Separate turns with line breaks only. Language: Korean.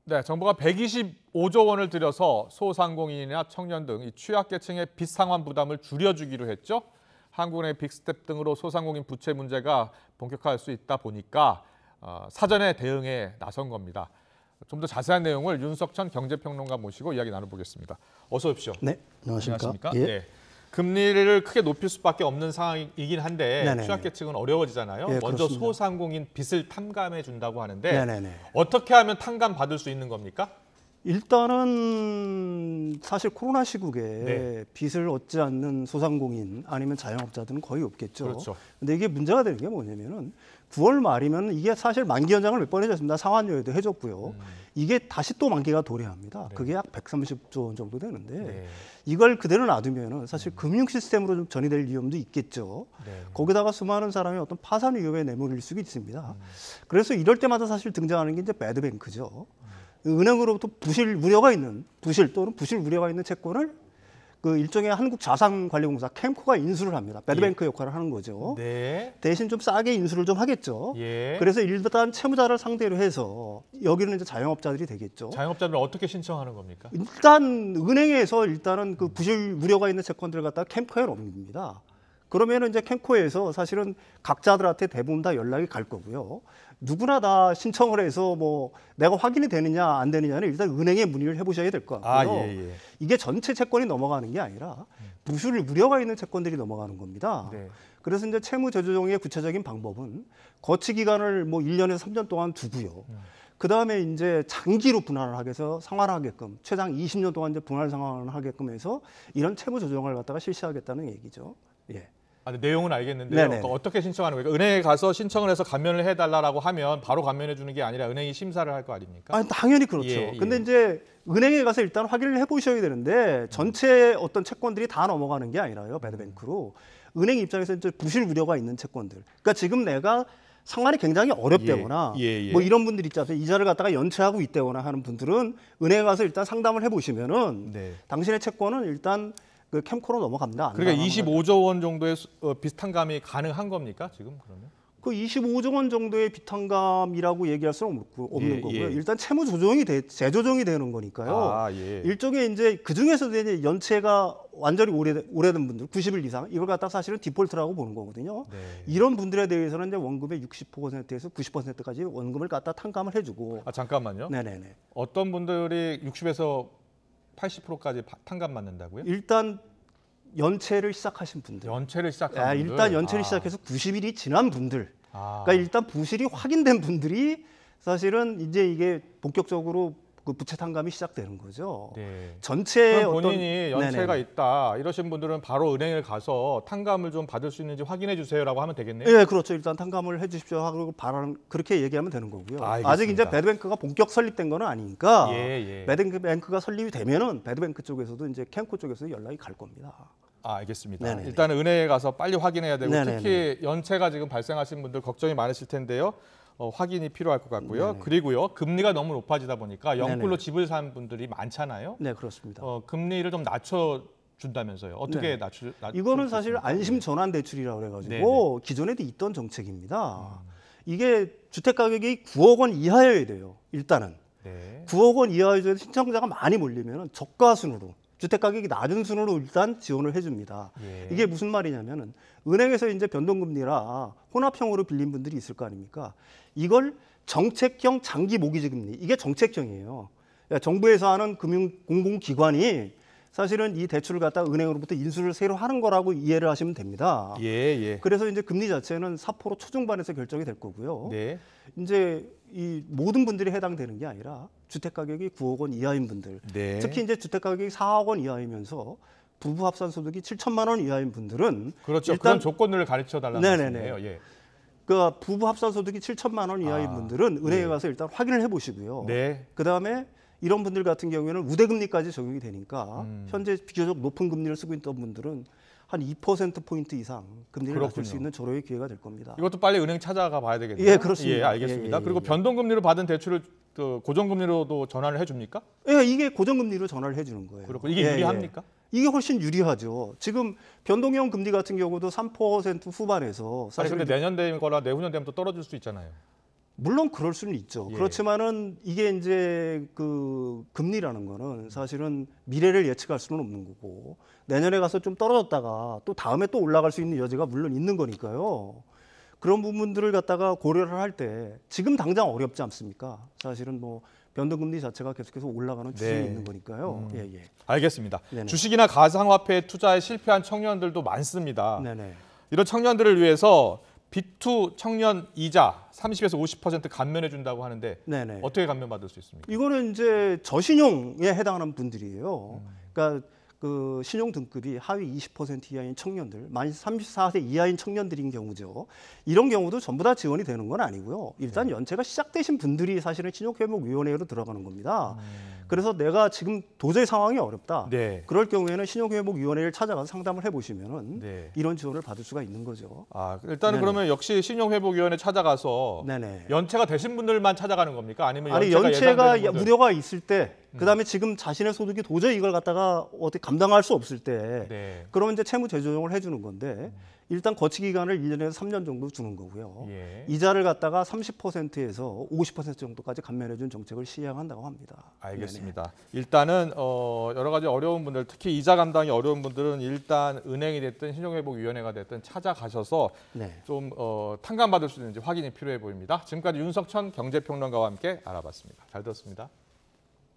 네, 정부가 125조 원을 들여서 소상공인이나 청년 등 취약계층의 빚 상환 부담을 줄여주기로 했죠. 한국은행 빅스텝 등으로 소상공인 부채 문제가 본격화할 수 있다 보니까 사전에 대응에 나선 겁니다. 좀 더 자세한 내용을 윤석천 경제평론가 모시고 이야기 나눠보겠습니다. 어서 오십시오.
네, 안녕하십니까? 예.
네. 금리를 크게 높일 수밖에 없는 상황이긴 한데
네네네.
취약계층은 어려워지잖아요.
예,
먼저
그렇습니다.
소상공인 빚을 탕감해 준다고 하는데
네네네.
어떻게 하면 탕감 받을 수 있는 겁니까?
일단은 사실 코로나 시국에
네.
빚을 얻지 않는 소상공인 아니면 자영업자들은 거의 없겠죠.
그렇죠.
근데 이게 문제가 되는 게 뭐냐면은 9월 말이면 이게 사실 만기 연장을 몇 번 해줬습니다. 상환료에도 해줬고요. 이게 다시 또 만기가 도래합니다.
네.
그게 약 130조 원 정도 되는데
네.
이걸 그대로 놔두면은 사실 금융 시스템으로 좀 전이될 위험도 있겠죠.
네.
거기다가 수많은 사람이 어떤 파산 위험에 내몰릴 수 있습니다. 그래서 이럴 때마다 사실 등장하는 게 이제 배드뱅크죠. 은행으로부터 부실 우려가 있는 부실 우려가 있는 채권을 그 일종의 한국자산관리공사 캠코가 인수를 합니다. 배드뱅크 역할을 하는 거죠.
네.
대신 좀 싸게 인수를 좀 하겠죠.
예.
그래서 일단 채무자를 상대로 해서 여기는 이제 자영업자들이 되겠죠.
자영업자들은 어떻게 신청하는 겁니까?
일단 은행에서 일단은 그 부실 우려가 있는 채권들을 갖다가 캠코에 넘깁니다. 그러면은 이제 캠코에서 사실은 각자들한테 대부분 다 연락이 갈 거고요. 누구나 다 신청을 해서 뭐 내가 확인이 되느냐 안 되느냐는 일단 은행에 문의를 해보셔야 될 것 같고요.
예.
이게 전체 채권이 넘어가는 게 아니라 부실 우려가 있는 채권들이 넘어가는 겁니다.
네.
그래서 이제 채무 조정의 구체적인 방법은 거치 기간을 뭐 1년에서 3년 동안 두고요. 그 다음에 이제 장기로 분할을 하게 해서 상환하게끔 최장 20년 동안 이제 분할 상환을 하게끔 해서 이런 채무 조정을 갖다가 실시하겠다는 얘기죠. 예.
근데 내용은 알겠는데요.
네네.
그러니까 어떻게 신청하는 거예요? 은행에 가서 신청을 해서 감면을 해달라고 하면 바로 감면해 주는 게 아니라 은행이 심사를 할 거 아닙니까?
당연히 그렇죠.
예.
근데 이제 은행에 가서 일단 확인을 해보셔야 되는데 전체 어떤 채권들이 다 넘어가는 게 아니라요. 배드뱅크로. 은행 입장에서 이제 부실 우려가 있는 채권들. 그러니까 지금 내가 상환이 굉장히 어렵다거나
예.
뭐 이런 분들 있지 않습니까? 이자를 갖다가 연체하고 있다거나 하는 분들은 은행에 가서 일단 상담을 해보시면은
네.
당신의 채권은 일단 그 캠코로 넘어갑니다.
그러니까 25조 원 정도의 빚 탕감이 가능한 겁니까? 지금 그러면?
그 25조 원 정도의 비탄감이라고 얘기할 수는 없는 거고요. 일단 채무 조정이 재조정이 되는 거니까요.
예.
일종의 이제 그 중에서도 이제 연체가 완전히 오래된 분들, 90일 이상 이걸 갖다 사실은 디폴트라고 보는 거거든요.
네.
이런 분들에 대해서는 이제 원금의 60%에서 90%까지 원금을 갖다 탕감을 해주고.
잠깐만요.
네네네.
어떤 분들이 60에서 80%까지 탕감 받는다고요?
일단 연체를 시작하신 분들.
연체를 시작한 분들.
일단 연체를 시작해서 90일이 지난 분들.
아.
그러니까 일단 부실이 확인된 분들이 사실은 이제 이게 본격적으로 그 부채 탕감이 시작되는 거죠.
네.
전체
그럼
어떤
본인이 연체가
네네.
있다 이러신 분들은 바로 은행에 가서 탕감을 좀 받을 수 있는지 확인해 주세요라고 하면 되겠네요.
예, 그렇죠. 일단 탕감을 해주십시오 하고 그렇게 얘기하면 되는 거고요.
알겠습니다.
아직 이제 배드뱅크가 본격 설립된 건 아니니까
예.
배드뱅크가 설립이 되면은 배드뱅크 쪽에서도 이제 캠코 쪽에서 연락이 갈 겁니다.
알겠습니다.
네네네.
일단은 은행에 가서 빨리 확인해야 되고
네네네.
특히 연체가 지금 발생하신 분들 걱정이 많으실 텐데요. 확인이 필요할 것 같고요.
네네.
그리고요. 금리가 너무 높아지다 보니까 영불로
네네.
집을 산 분들이 많잖아요.
네, 그렇습니다.
금리를 좀 낮춰 준다면서요. 어떻게
네.
낮출
이거는
수
사실
있습니까?
안심 전환 대출이라고 그래가지고 기존에도 있던 정책입니다. 이게 주택 가격이 9억 원 이하여야 돼요. 일단은
네.
9억 원 이하여야 신청자가 많이 몰리면 저가 순으로 주택 가격이 낮은 순으로 일단 지원을 해줍니다.
예.
이게 무슨 말이냐면은 은행에서 이제 변동금리라 혼합형으로 빌린 분들이 있을 거 아닙니까? 이걸 정책형 장기 모기지 금리 이게 정책형이에요. 그러니까 정부에서 하는 금융 공공기관이 사실은 이 대출을 갖다 은행으로부터 인수를 새로 하는 거라고 이해를 하시면 됩니다.
예.
그래서 이제 금리 자체는 4% 초중반에서 결정이 될 거고요.
네.
이제 이 모든 분들이 해당되는 게 아니라 주택 가격이 9억 원 이하인 분들,
네.
특히 이제 주택 가격이 4억 원 이하이면서 부부 합산 소득이 7천만 원 이하인 분들은
그렇죠.
일단
그런 조건들을 가르쳐 달라는
네네네.
말씀이에요. 예.
그 부부 합산 소득이 7천만 원 이하인 분들은 은행에 가서 일단 확인을 해보시고요.
네.
그 다음에 이런 분들 같은 경우에는 우대금리까지 적용이 되니까 현재 비교적 높은 금리를 쓰고 있던 분들은 한 2%포인트 이상 금리를 낮출 수 있는 절호의 기회가 될 겁니다.
이것도 빨리 은행 찾아가 봐야 되겠네요.
예, 그렇습니다.
예, 알겠습니다.
예.
그리고 변동금리로 받은 대출을 고정금리로도 전환을 해줍니까?
예, 이게 고정금리로 전환을 해주는 거예요.
그렇고 이게 유리합니까?
이게 훨씬 유리하죠. 지금 변동형 금리 같은 경우도 3% 후반에서
아니
사실
근데 내년 되거나 내후년 되면 또 떨어질 수 있잖아요.
물론 그럴 수는 있죠.
예.
그렇지만은 이게 이제 그 금리라는 거는 사실은 미래를 예측할 수는 없는 거고 내년에 가서 좀 떨어졌다가 또 다음에 또 올라갈 수 있는 여지가 물론 있는 거니까요. 그런 부분들을 갖다가 고려를 할 때 지금 당장 어렵지 않습니까? 사실은 뭐 변동금리 자체가 계속해서 올라가는 추세에
네.
있는 거니까요. 예, 예.
알겠습니다.
네네.
주식이나 가상화폐 투자에 실패한 청년들도 많습니다.
네네.
이런 청년들을 위해서 B2 청년 이자 30에서 50% 감면해 준다고 하는데
네네.
어떻게 감면받을 수 있습니까?
이거는 이제 저신용에 해당하는 분들이에요. 그러니까 그 신용 등급이 하위 20% 이하인 청년들, 만 34세 이하인 청년들인 경우죠. 이런 경우도 전부 다 지원이 되는 건 아니고요. 일단 연체가 시작되신 분들이 사실은 신용회복위원회로 들어가는 겁니다. 그래서 내가 지금 도저히 상황이 어렵다.
네.
그럴 경우에는 신용회복위원회를 찾아가서 상담을 해보시면은
네.
이런 지원을 받을 수가 있는 거죠.
아, 일단은
네네.
그러면 역시 신용회복위원회 찾아가서
네네.
연체가 되신 분들만 찾아가는 겁니까? 아니면
아니
연체가
연체가
예상되는 분들?
우려가 있을 때, 그다음에 지금 자신의 소득이 도저히 이걸 갖다가 어떻게 감당할 수 없을 때,
네.
그러면 이제 채무 재조정을 해주는 건데 일단 거치 기간을 1년에서 3년 정도 주는 거고요.
예.
이자를 갖다가 30%에서 50% 정도까지 감면해준 정책을 시행한다고 합니다.
알겠습니다. 일단은 여러 가지 어려운 분들, 특히 이자 감당이 어려운 분들은 일단 은행이 됐든 신용회복위원회가 됐든 찾아가셔서
네네. 네.
좀 탕감받을 수 있는지 확인이 필요해 보입니다. 지금까지 윤석천 경제평론가와 함께 알아봤습니다. 잘 들었습니다.